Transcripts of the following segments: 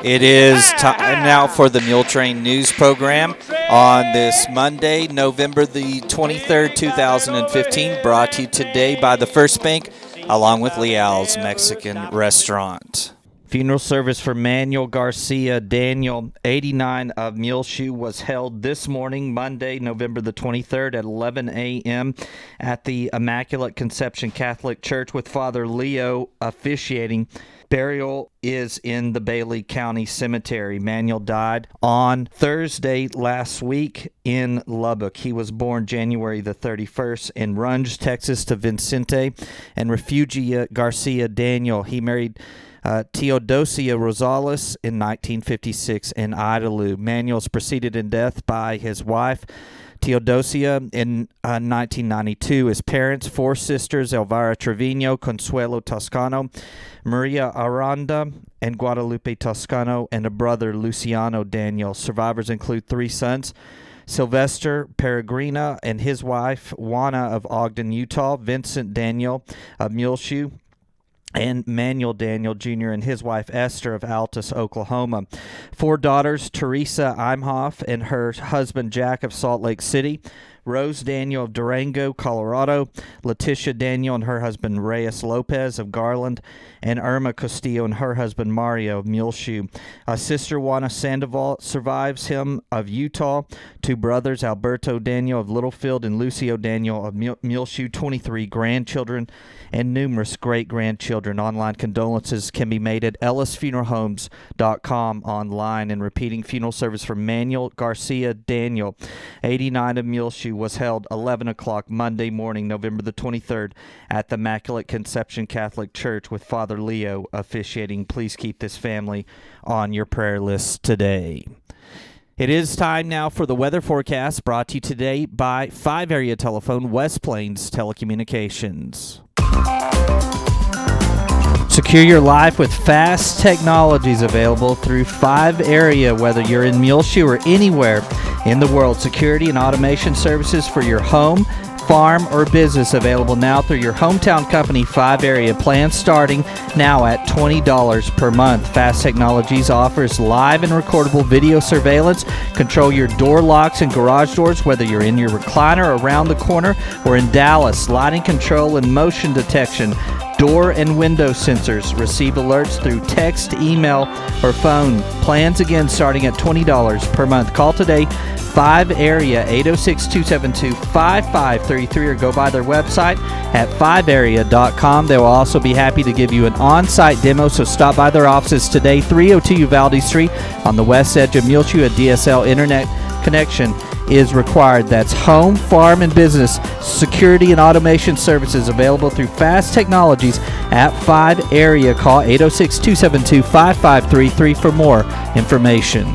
It is time now for the Muletrain News Program on this Monday, November the 23rd, 2015, brought to you today by the First Bank, along with Leal's Mexican Restaurant. Funeral service for Manuel Garcia Daniel, 89, of Muleshoe, was held this morning, Monday, November the 23rd at 11 a.m. at the Immaculate Conception Catholic Church with Father Leo officiating. Burial is in the Bailey County Cemetery. Manuel died on Thursday last week in Lubbock. He was born January the 31st in Runge, Texas, to Vicente and Refugia Garcia Daniel. He married Teodosia Rosales in 1956 in Idalou. Manuel's preceded in death by his wife, Teodosia, in 1992. His parents, four sisters, Elvira Trevino, Consuelo Toscano, Maria Aranda, and Guadalupe Toscano, and a brother, Luciano Daniel. Survivors include three sons, Sylvester Peregrina and his wife, Juana of Ogden, Utah, Vincent Daniel of Muleshoe, and Manuel Daniel Jr. and his wife Esther of Altus, Oklahoma. Four daughters, Teresa Imhoff and her husband Jack of Salt Lake City, Rose Daniel of Durango, Colorado, Leticia Daniel and her husband Reyes Lopez of Garland, and Irma Castillo and her husband Mario of Muleshoe. Sister Juana Sandoval survives him of Utah. Two brothers, Alberto Daniel of Littlefield and Lucio Daniel of Muleshoe. 23 grandchildren and numerous great-grandchildren. Online condolences can be made at ellisfuneralhomes.com online. And repeating, funeral service for Manuel Garcia Daniel, 89, of Muleshoe, was held 11 o'clock Monday morning, November the 23rd, at the Immaculate Conception Catholic Church with Father Leo officiating. Please keep this family on your prayer list today. It is time now for the weather forecast, brought to you today by 5 Area Telephone, West Plains Telecommunications. Secure your life with fast technologies available through 5 Area, whether you're in Muleshoe or anywhere in the world. Security and automation services for your home, farm, or business available now through your hometown company, 5 Area. Plans starting now at $20 per month. Fast Technologies offers live and recordable video surveillance. Control your door locks and garage doors, whether you're in your recliner around the corner or in Dallas. Sliding control and motion detection. Door and window sensors. Receive alerts through text, email, or phone. Plans again starting at $20 per month. Call today, 5 Area, 806-272-5533, or go by their website at 5area.com. They will also be happy to give you an on-site demo, so stop by their offices today, 302 Uvalde Street on the west edge of Muleshoe. A DSL internet connection is required. That's home, farm, and business security and automation services available through Fast Technologies at 5 Area. Call 806-272-5533 for more information.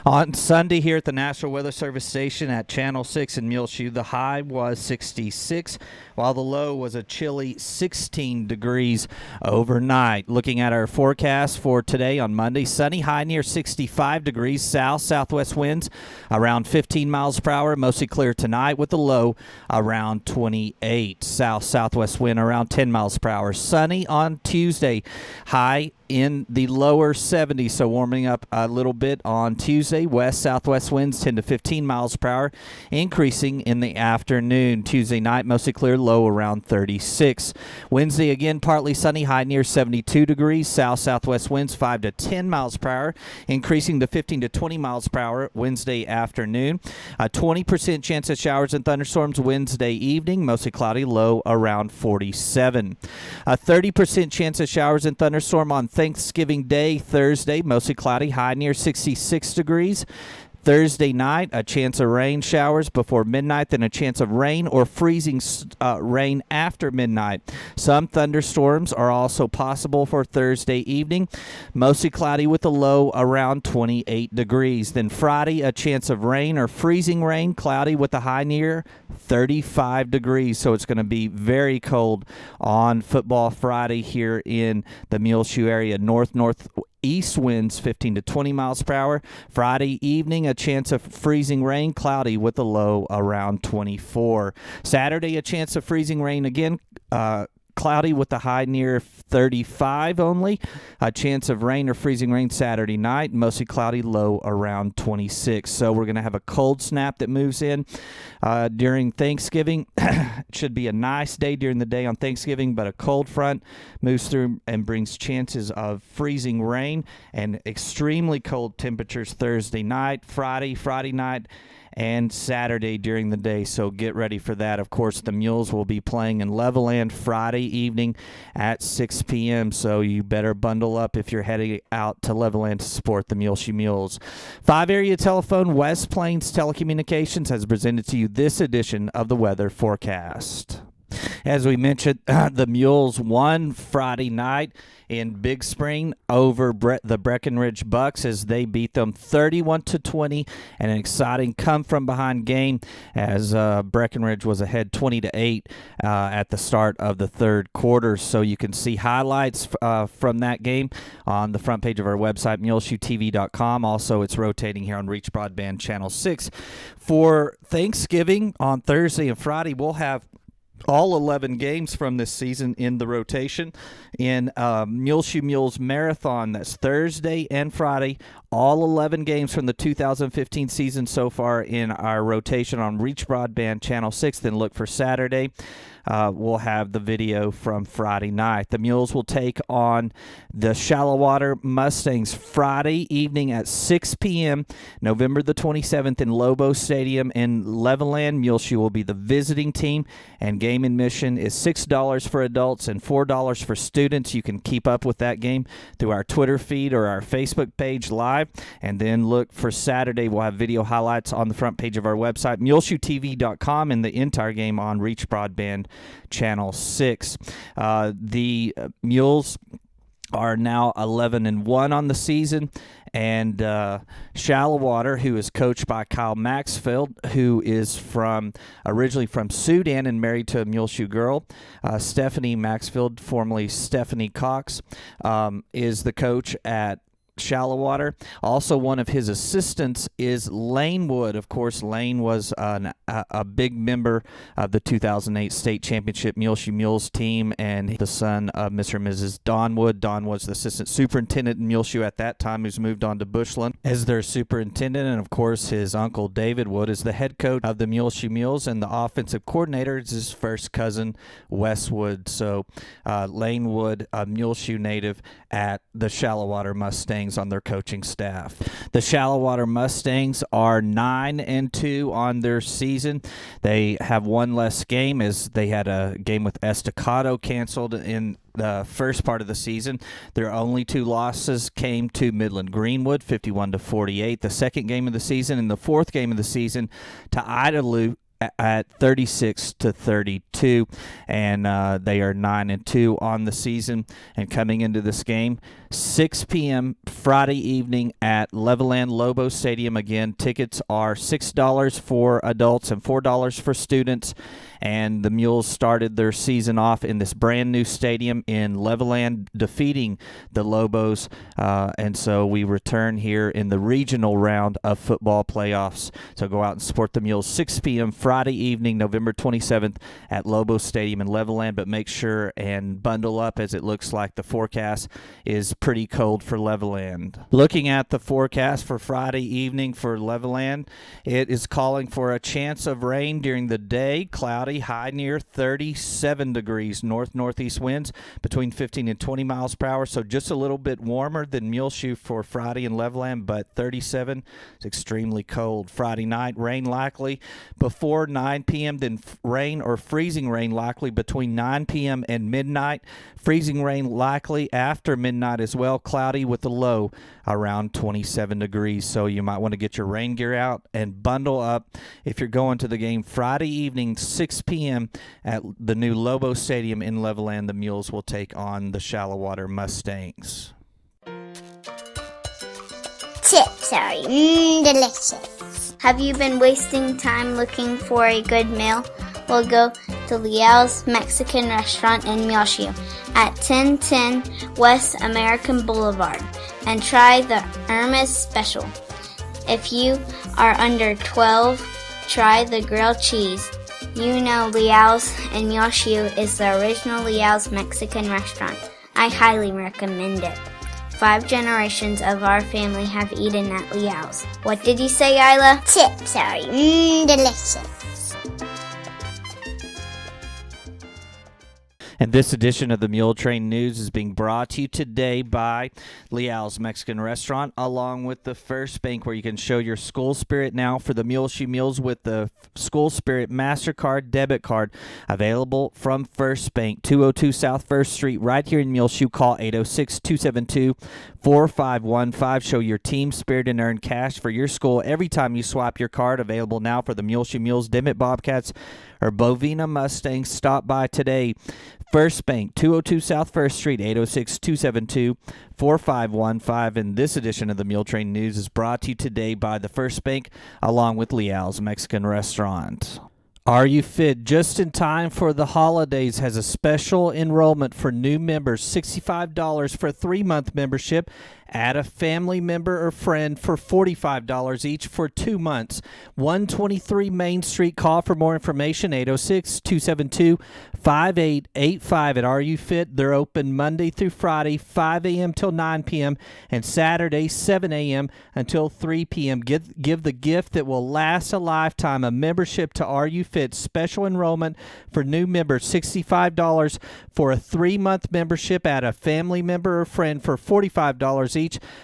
On Sunday here at the National Weather Service station at Channel 6 in Muleshoe, the high was 66, while the low was a chilly 16 degrees overnight. Looking at our forecast for today on Monday, sunny, high near 65 degrees, south-southwest winds around 15 miles per hour, mostly clear tonight with the low around 28. South-southwest wind around 10 miles per hour. Sunny on Tuesday, high in the lower 70s, so warming up a little bit on Tuesday. West-southwest winds 10 to 15 miles per hour, increasing in the afternoon. Tuesday night, mostly clear, low around 36. Wednesday, again, partly sunny, high near 72 degrees. South-southwest winds 5 to 10 miles per hour, increasing to 15 to 20 miles per hour Wednesday afternoon. A 20% chance of showers and thunderstorms Wednesday evening, mostly cloudy, low around 47. A 30% chance of showers and thunderstorm on Thanksgiving Day, Thursday, mostly cloudy, high near 66 degrees. Thursday night, a chance of rain showers before midnight, then a chance of rain or freezing rain after midnight. Some thunderstorms are also possible for Thursday evening, mostly cloudy with a low around 28 degrees. Then Friday, a chance of rain or freezing rain, cloudy with a high near 35 degrees. So it's going to be very cold on Football Friday here in the Muleshoe area. Northeast winds 15 to 20 miles per hour. Friday evening, a chance of freezing rain, cloudy with a low around 24. Saturday, a chance of freezing rain again, cloudy with a high near 35 only. A chance of rain or freezing rain Saturday night. Mostly cloudy, low around 26. So we're going to have a cold snap that moves in during Thanksgiving. It should be a nice day during the day on Thanksgiving, but a cold front moves through and brings chances of freezing rain and extremely cold temperatures Thursday night, Friday night, and Saturday during the day. So get ready for that. Of course, the Mules will be playing in Levelland Friday evening at 6 p.m. So you better bundle up if you're heading out to Levelland to support the Muleshoe Mules. 5 area telephone, West Plains Telecommunications has presented to you this edition of the weather forecast. As we mentioned, the Mules won Friday night in Big Spring over the Breckenridge Bucks as they beat them 31-20, and an exciting come-from-behind game as Breckenridge was ahead 20-8 at the start of the third quarter. So you can see highlights from that game on the front page of our website, muleshoetv.com. Also, it's rotating here on Reach Broadband Channel 6. For Thanksgiving on Thursday and Friday, we'll have all 11 games from this season in the rotation in Muleshoe Mules Marathon. That's Thursday and Friday. All 11 games from the 2015 season so far in our rotation on Reach Broadband Channel 6. Then look for Saturday. We'll have the video from Friday night. The Mules will take on the Shallow Water Mustangs Friday evening at 6 p.m., November the 27th in Lobo Stadium in Levelland. Muleshoe will be the visiting team, and game admission is $6 for adults and $4 for students. You can keep up with that game through our Twitter feed or our Facebook page live, and then look for Saturday. We'll have video highlights on the front page of our website, muleshoetv.com, and the entire game on Reach Broadband Channel 6. The Mules are now 11-1 on the season, and Shallow Water, who is coached by Kyle Maxfield, who is originally from Sudan and married to a Muleshoe girl. Stephanie Maxfield, formerly Stephanie Cox, is the coach at Shallow Water. Also, one of his assistants is Lane Wood. Of course, Lane was a big member of the 2008 state championship Muleshoe Mules team, and the son of Mr. and Mrs. Don Wood. Don was the assistant superintendent in Muleshoe at that time, who's moved on to Bushland as their superintendent. And of course, his uncle David Wood is the head coach of the Muleshoe Mules, and the offensive coordinator is his first cousin, Wes Wood. So Lane Wood, a Muleshoe native at the Shallow Water Mustangs on their coaching staff. The Shallow Water Mustangs are 9-2 on their season. They have one less game as they had a game with Estacado canceled in the first part of the season. Their only two losses came to Midland Greenwood, 51-48, the second game of the season, and the fourth game of the season to Idalou at 36-32, and they are 9-2 on the season. And coming into this game, 6 p.m. Friday evening at Levelland Lobo Stadium. Again, tickets are $6 for adults and $4 for students. And the Mules started their season off in this brand new stadium in Levelland, defeating the Lobos. And so we return here in the regional round of football playoffs. So go out and support the Mules. 6 p.m. Friday evening, November 27th at Lobo Stadium in Levelland. But make sure and bundle up, as it looks like the forecast is pretty cold for Levelland. Looking at the forecast for Friday evening for Levelland, it is calling for a chance of rain during the day, cloudy, high near 37 degrees, northeast winds between 15 and 20 miles per hour. So just a little bit warmer than Muleshoe for Friday in Levelland, but 37 is extremely cold. Friday night, rain likely before 9 p.m., then rain or freezing rain likely between 9 p.m. and midnight. Freezing rain likely after midnight as well, cloudy with a low around 27 degrees. So you might want to get your rain gear out and bundle up if you're going to the game Friday evening, 6 p.m. at the new Lobo Stadium in Levelland. The Mules will take on the Shallow Water Mustangs. Chips are delicious. Have you been wasting time looking for a good meal? Well, go to Leal's Mexican Restaurant in Muleshoe at 1010 West American Boulevard and try the Irma's Special. If you are under 12, try the grilled cheese. You know Liao's in Muleshoe is the original Liao's Mexican restaurant. I highly recommend it. 5 generations of our family have eaten at Liao's. What did you say, Isla? Chips are delicious. And this edition of the Muletrain News is being brought to you today by Liao's Mexican Restaurant, along with the First Bank, where you can show your school spirit now for the Muleshoe Meals with the School Spirit MasterCard debit card, available from First Bank, 202 South First Street, right here in Muleshoe. Call 806-272-4515. Show your team spirit and earn cash for your school every time you swap your card. Available now for the Muleshoe Mules, Dimmitt Bobcats, or Bovina Mustangs. Stop by today. First Bank, 202 South First Street, 806-272-4515. And this edition of the Muletrain News is brought to you today by the First Bank, along with Liao's Mexican Restaurant. Are You Fit? Just in time for the holidays has a special enrollment for new members, $65 for a 3-month membership. Add a family member or friend for $45 each for 2 months. 123 Main Street. Call for more information, 806-272-5885 at Are You Fit. They're open Monday through Friday, 5 a.m. till 9 p.m. and Saturday, 7 a.m. until 3 p.m. Give the gift that will last a lifetime, a membership to Are You Fit. Special enrollment for new members, $65 for a 3-month membership. Add a family member or friend for $45 each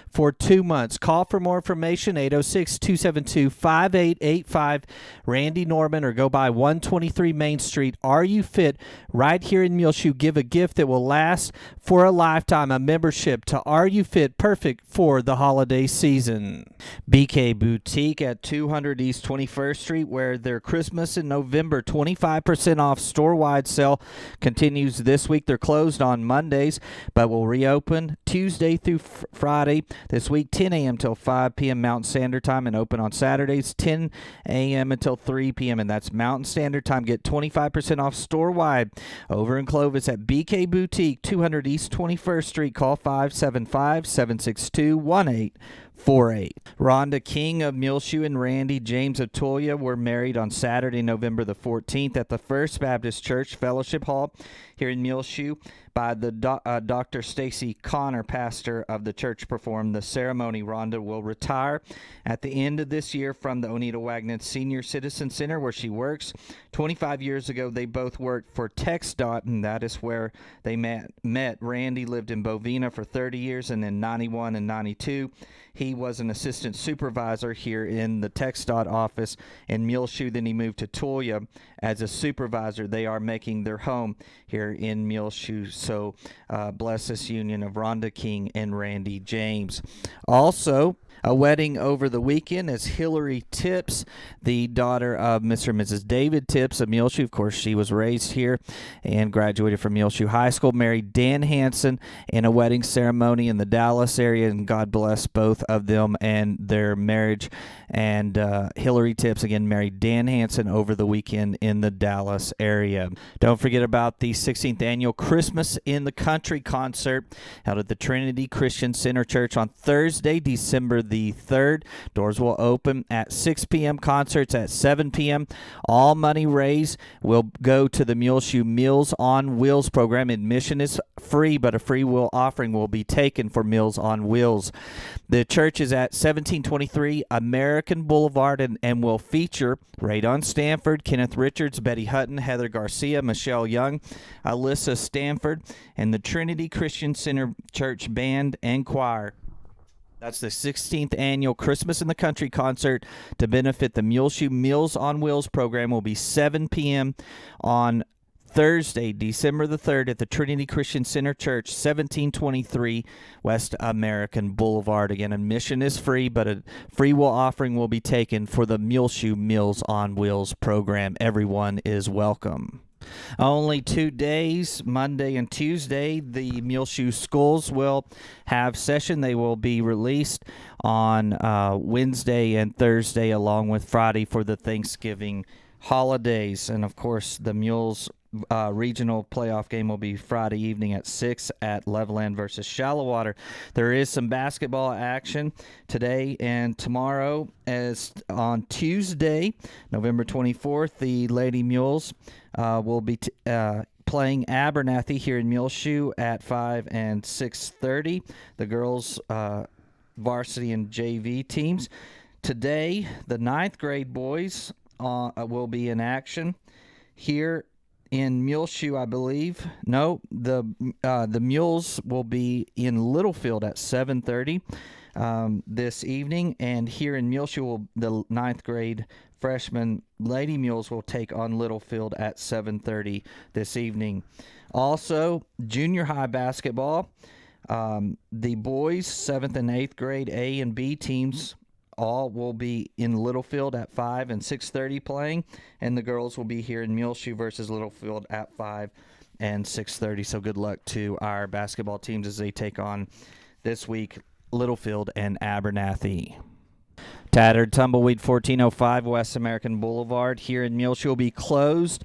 for 2 months. Call for more information, 806-272-5885, Randy Norman, or go by 123 Main Street. Are You Fit? Right here in Muleshoe. Give a gift that will last for a lifetime, a membership to Are You Fit, perfect for the holiday season. BK Boutique at 200 East 21st Street, where their Christmas in November 25% off store-wide sale continues this week. They're closed on Mondays, but will reopen Tuesday through Friday this week, 10 a.m. till 5 p.m. Mountain Standard Time, and open on Saturdays, 10 a.m. until 3 p.m., and that's Mountain Standard Time. Get 25% off store-wide over in Clovis at BK Boutique, 200 East 21st Street. Call 575-762-1848. Rhonda King of Muleshoe and Randy James of Tolia were married on Saturday, November the 14th at the First Baptist Church Fellowship Hall here in Muleshoe. By the Dr. Stacy Connor, pastor of the church, performed the ceremony. Rhonda will retire at the end of this year from the Oneida Wagner Senior Citizen Center, where she works. 25 years ago, they both worked for TxDOT, and that is where they met. Randy lived in Bovina for 30 years, and in 91 and 92, he was an assistant supervisor here in the TxDOT office in Muleshoe. Then he moved to Tolia as a supervisor. They are making their home here in Muleshoe. So bless this union of Rhonda King and Randy James. Also, a wedding over the weekend is Hillary Tips, the daughter of Mr. and Mrs. David Tips of Muleshoe. Of course, she was raised here and graduated from Muleshoe High School. Married Dan Hansen in a wedding ceremony in the Dallas area, and God bless both of them and their marriage. And Hillary Tips, again, married Dan Hansen over the weekend in the Dallas area. Don't forget about the 16th annual Christmas in the Country concert held at the Trinity Christian Center Church on Thursday, December the 3rd. Doors will open at 6 p.m. Concerts at 7 p.m. All money raised will go to the Muleshoe Meals on Wheels program. Admission is free, but a free will offering will be taken for Meals on Wheels. The church is at 1723 American Boulevard and will feature Radon Stanford, Kenneth Richards, Betty Hutton, Heather Garcia, Michelle Young, Alyssa Stanford, and the Trinity Christian Center Church Band and Choir. That's the 16th annual Christmas in the Country concert to benefit the Muleshoe Meals on Wheels program. Will be 7 p.m. on Thursday, December the 3rd at the Trinity Christian Center Church, 1723 West American Boulevard. Again, admission is free, but a free will offering will be taken for the Muleshoe Meals on Wheels program. Everyone is welcome. Only 2 days, Monday and Tuesday, the Muleshoe schools will have session. They will be released on Wednesday and Thursday, along with Friday for the Thanksgiving holidays. And, of course, the Mules regional playoff game will be Friday evening at 6 at Levelland versus Shallow-Water. There is some basketball action today and tomorrow. As on Tuesday, November 24th, the Lady Mules will be playing Abernathy here in Muleshoe at 5 and 6:30. The girls varsity and JV teams. Today, the 9th grade boys will be in action here in Muleshoe, I believe. No, the Mules will be in Littlefield at 7:30 this evening, and here in Muleshoe, the 9th grade freshman Lady Mules will take on Littlefield at 7:30 this evening. Also, junior high basketball. The boys, 7th and 8th grade A and B teams all will be in Littlefield at 5 and 6:30 playing, and the girls will be here in Muleshoe versus Littlefield at 5 and 6:30. So good luck to our basketball teams as they take on this week Littlefield and Abernathy. Tattered Tumbleweed, 1405 West American Boulevard here in Muleshoe will be closed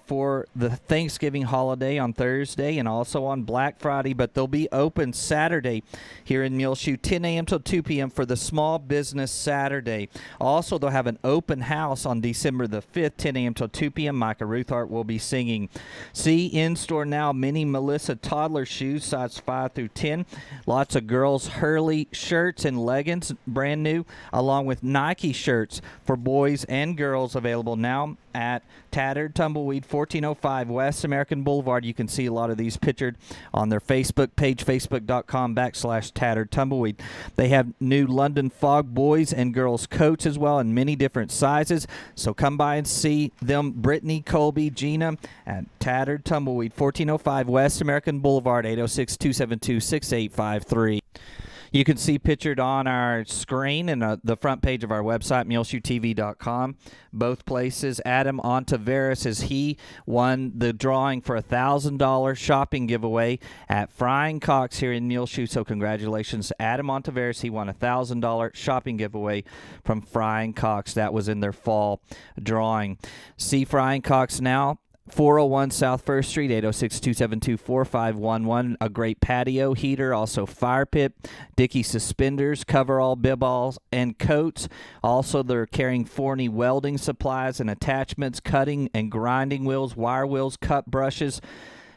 for the Thanksgiving holiday on Thursday and also on Black Friday, but they'll be open Saturday here in Muleshoe, 10 a.m. till 2 p.m. for the Small Business Saturday. Also, they'll have an open house on December the 5th, 10 a.m. till 2 p.m. Micah Ruthart will be singing. See in-store now mini Melissa toddler shoes, size 5 through 10. Lots of girls' Hurley shirts and leggings, brand new, along with Nike shirts for boys and girls available now at Tattered Tumbleweed, 1405 West American Boulevard. You can see a lot of these pictured on their Facebook page, facebook.com/Tattered Tumbleweed. They have new London Fog boys and girls coats as well in many different sizes. So come by and see them, Brittany, Colby, Gina, at Tattered Tumbleweed, 1405 West American Boulevard, 806-272-6853. You can see pictured on our screen and the front page of our website, muleshoetv.com. Both places. Adam Ontiveros, as he won the drawing for a $1,000 shopping giveaway at Frying Cox here in Muleshoe. So congratulations to Adam Ontiveros. He won a $1,000 shopping giveaway from Frying Cox. That was in their fall drawing. See Frying Cox now. 401 South 1st Street, 806-272-4511. A great patio heater, also fire pit, Dickey suspenders, coverall, bib-alls, and coats. Also, they're carrying Forney welding supplies and attachments, cutting and grinding wheels, wire wheels, cut brushes,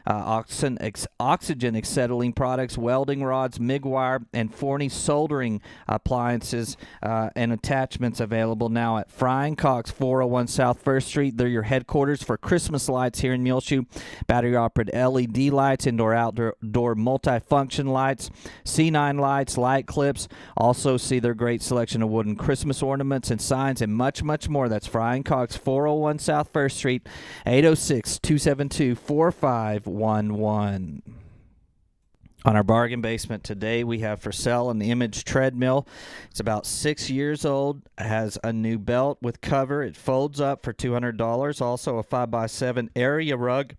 oxygen acetylene products, welding rods, MIG wire, and Forney soldering appliances and attachments available now at Frying Cox, 401 South 1st Street. They're your headquarters for Christmas lights here in Muleshoe, battery-operated LED lights, indoor-outdoor multifunction lights, C9 lights, light clips. Also see their great selection of wooden Christmas ornaments and signs and much, much more. That's Frying Cox, 401 South 1st Street, 806-272-4511. On our bargain basement today, we have for sale an Image treadmill. It's about 6 years old, has a new belt with cover. It folds up for $200. Also a 5x7 area rug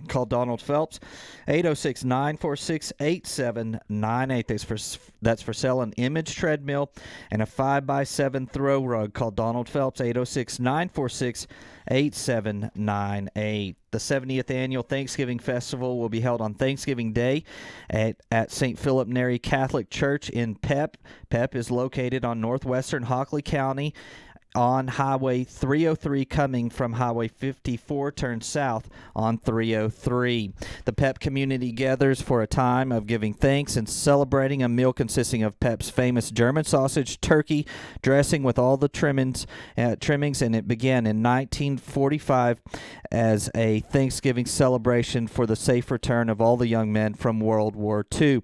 called Donald Phelps, 806-946-8798. That's for sale an Image treadmill and a 5x7 throw rug called Donald Phelps, 806-946-8798. The 70th Annual Thanksgiving Festival will be held on Thanksgiving Day at St. Philip Neri Catholic Church in Pep. Pep is located on northwestern Hockley County on Highway 303, coming from Highway 54, turn south on 303. The PEP community gathers for a time of giving thanks and celebrating a meal consisting of PEP's famous German sausage, turkey, dressing with all the trimmings, and it began in 1945 as a Thanksgiving celebration for the safe return of all the young men from World War II.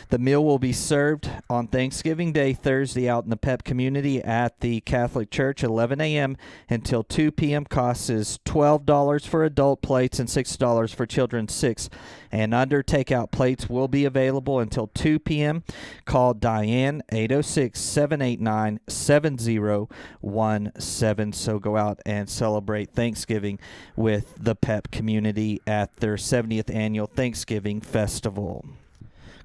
The meal will be served on Thanksgiving Day, Thursday, out in the PEP community at the Catholic Church, 11 a.m. until 2 p.m. Cost is $12 for adult plates and $6 for children 6 and under. Takeout plates will be available until 2 p.m. Call Diane, 806-789-7017. So go out and celebrate Thanksgiving with the PEP community at their 70th Annual Thanksgiving Festival.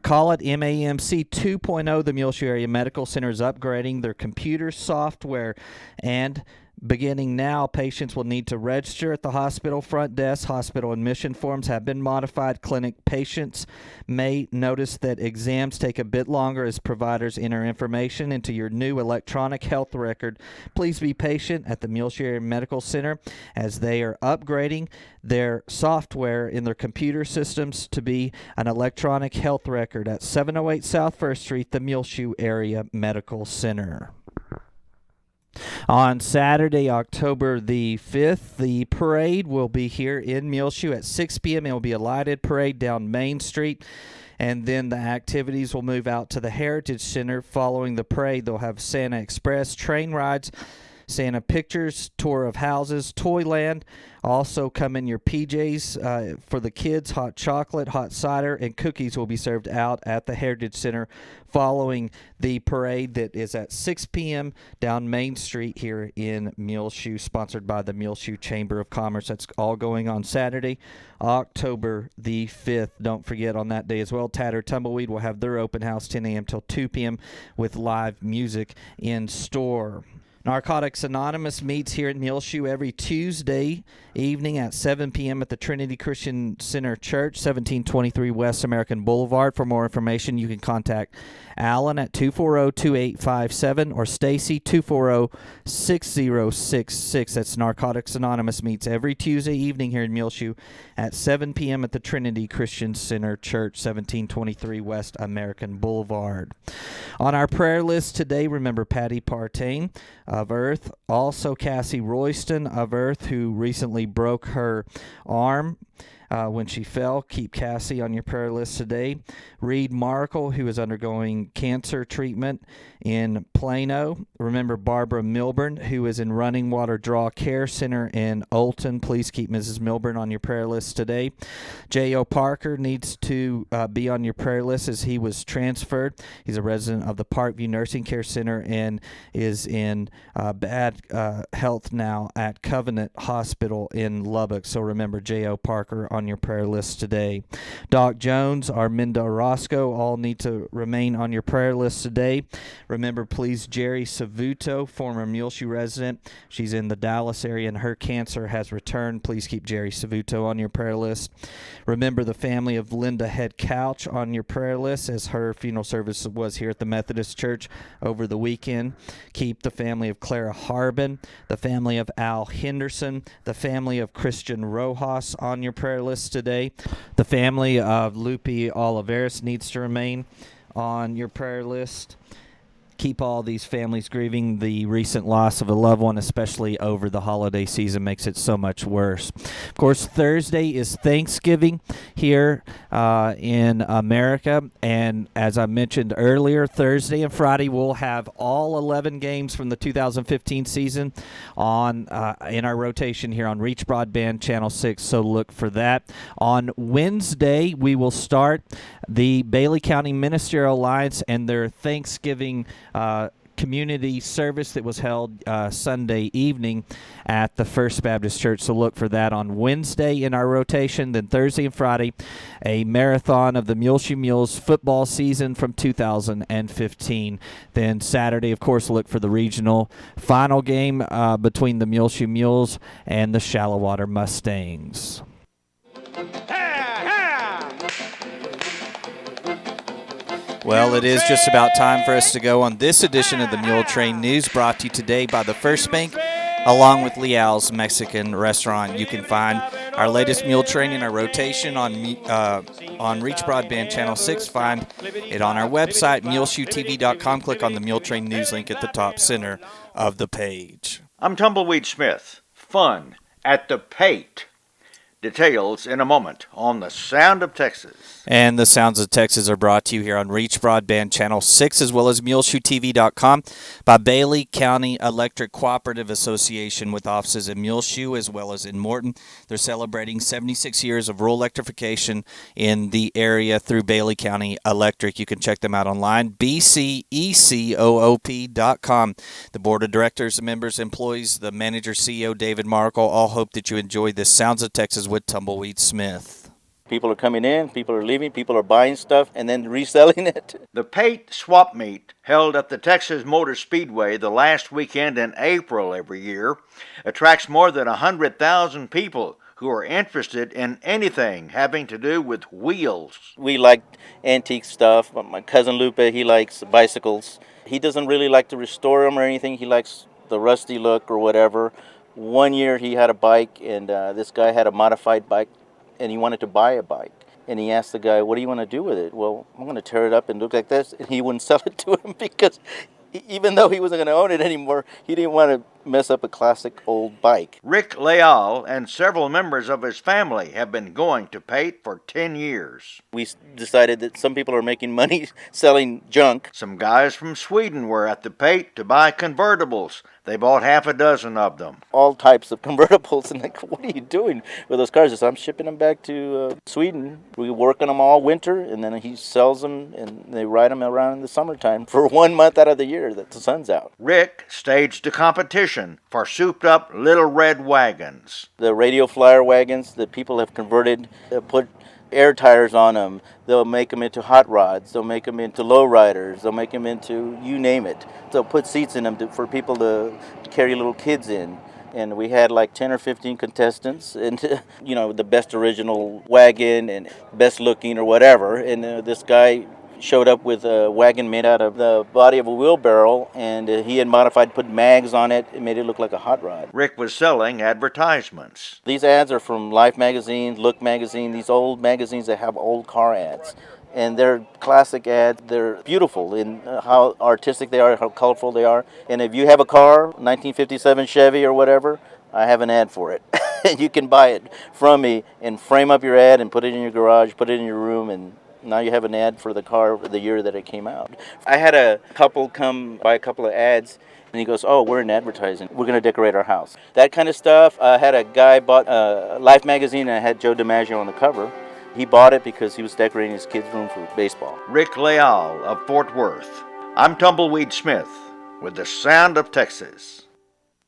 Call it MAMC 2.0. The Muleshoe Area Medical Center is upgrading their computer software and Beginning now, patients will need to register at the hospital front desk. Hospital admission forms have been modified. Clinic patients may notice that exams take a bit longer as providers enter information into your new electronic health record. Please be patient at the Muleshoe Area Medical Center as they are upgrading their software in their computer systems to be an electronic health record at 708 South First Street, the Muleshoe Area Medical Center. On Saturday, October the 5th, the parade will be here in Muleshoe at 6 p.m. It will be a lighted parade down Main Street, and then the activities will move out to the Heritage Center. Following the parade, they'll have Santa Express, train rides, Santa pictures, tour of houses, Toyland. Also come in your PJs for the kids. Hot chocolate, hot cider, and cookies will be served out at the Heritage Center following the parade that is at 6 p.m. down Main Street here in Muleshoe, sponsored by the Muleshoe Chamber of Commerce. That's all going on Saturday, October the 5th. Don't forget on that day as well, Tatter Tumbleweed will have their open house 10 a.m. till 2 p.m. with live music in store. Narcotics Anonymous meets here at Muleshoe every Tuesday evening at 7 p.m. at the Trinity Christian Center Church, 1723 West American Boulevard. For more information, you can contact Alan at 240-2857 or Stacy 240-6066. That's Narcotics Anonymous meets every Tuesday evening here in Muleshoe at 7 p.m. at the Trinity Christian Center Church, 1723 West American Boulevard. On our prayer list today, remember Patty Partain of Earth, also Cassie Royston of Earth, who recently broke her arm when she fell. Keep Cassie on your prayer list today. Reed Markle, who is undergoing cancer treatment in Plano. Remember Barbara Milburn, who is in Running Water Draw Care Center in Olton. Please keep Mrs. Milburn on your prayer list today. J.O. Parker needs to be on your prayer list as he was transferred. He's a resident of the Parkview Nursing Care Center and is in bad health now at Covenant Hospital in Lubbock. So remember J.O. Parker on your prayer list today. Doc Jones, Arminda Orozco, all need to remain on your prayer list today. Remember, please, Jerry Savuto, former Muleshoe resident. She's in the Dallas area and her cancer has returned. Please keep Jerry Savuto on your prayer list. Remember the family of Linda Head Couch on your prayer list as her funeral service was here at the Methodist Church over the weekend. Keep the family of Clara Harbin, the family of Al Henderson, the family of Christian Rojas on your prayer list today. The family of Lupe Oliveris needs to remain on your prayer list. Keep all these families grieving the recent loss of a loved one, especially over the holiday season, makes it so much worse. Of course, Thursday is Thanksgiving here in America, and as I mentioned earlier, Thursday and Friday we'll have all 11 games from the 2015 season on in our rotation here on Reach Broadband Channel 6, so look for that. On Wednesday, we will start the Bailey County Ministerial Alliance and their Thanksgiving community service that was held Sunday evening at the First Baptist Church. So look for that on Wednesday in our rotation. Then Thursday and Friday, a marathon of the Muleshoe Mules football season from 2015. Then Saturday, of course, look for the regional final game between the Muleshoe Mules and the Shallowater Mustangs. Well, it is just about time for us to go on this edition of the Muletrain News, brought to you today by the First Bank, along with Leal's Mexican Restaurant. You can find our latest Muletrain in our rotation on Reach Broadband Channel 6. Find it on our website, muleshoetv.com. Click on the Muletrain News link at the top center of the page. I'm Tumbleweed Smith. Fun at the Pate. Details in a moment on the Sound of Texas. And the Sounds of Texas are brought to you here on Reach Broadband Channel 6, as well as muleshoetv.com, by Bailey County Electric Cooperative Association, with offices in Muleshoe as well as in Morton. They're celebrating 76 years of rural electrification in the area through Bailey County Electric. You can check them out online, bcecoop.com. The board of directors, the members, employees, the manager, CEO, David Markle, all hope that you enjoy this Sounds of Texas with Tumbleweed Smith. People are coming in, people are leaving, people are buying stuff and then reselling it. The Pate Swap Meet, held at the Texas Motor Speedway the last weekend in April every year, attracts more than 100,000 people who are interested in anything having to do with wheels. We like antique stuff. My cousin Lupe, he likes bicycles. He doesn't really like to restore them or anything. He likes the rusty look or whatever. One year he had a bike, and this guy had a modified bike, and he wanted to buy a bike. And he asked the guy, "What do you want to do with it?" "Well, I'm going to tear it up and look like this." And he wouldn't sell it to him because even though he wasn't going to own it anymore, he didn't want to mess up a classic old bike. Rick Leal and several members of his family have been going to Pate for 10 years. We decided that some people are making money selling junk. Some guys from Sweden were at the Pate to buy convertibles. They bought half a dozen of them. All types of convertibles. And like, what are you doing with those cars? I said, "I'm shipping them back to Sweden. We work on them all winter, and then he sells them, and they ride them around in the summertime for 1 month out of the year that the sun's out." Rick staged a competition for souped-up little red wagons. The radio flyer wagons that people have converted, put air tires on them. They'll make them into hot rods. They'll make them into low riders. They'll make them into you name it. They'll put seats in them for people to carry little kids in. And we had like 10 or 15 contestants, and you know, the best original wagon and best looking or whatever. And this guy showed up with a wagon made out of the body of a wheelbarrow, and he had modified, put mags on it, and made it look like a hot rod. Rick was selling advertisements. These ads are from Life magazine, Look magazine, these old magazines that have old car ads. And they're classic ads. They're beautiful in how artistic they are, how colorful they are. And if you have a car, 1957 Chevy or whatever, I have an ad for it. And you can buy it from me and frame up your ad and put it in your garage, put it in your room, and now you have an ad for the car the year that it came out. I had a couple come buy a couple of ads, and he goes, "Oh, we're in advertising. We're going to decorate our house." That kind of stuff. I had a guy bought Life magazine, and I had Joe DiMaggio on the cover. He bought it because he was decorating his kid's room for baseball. Rick Leal of Fort Worth. I'm Tumbleweed Smith with the Sound of Texas.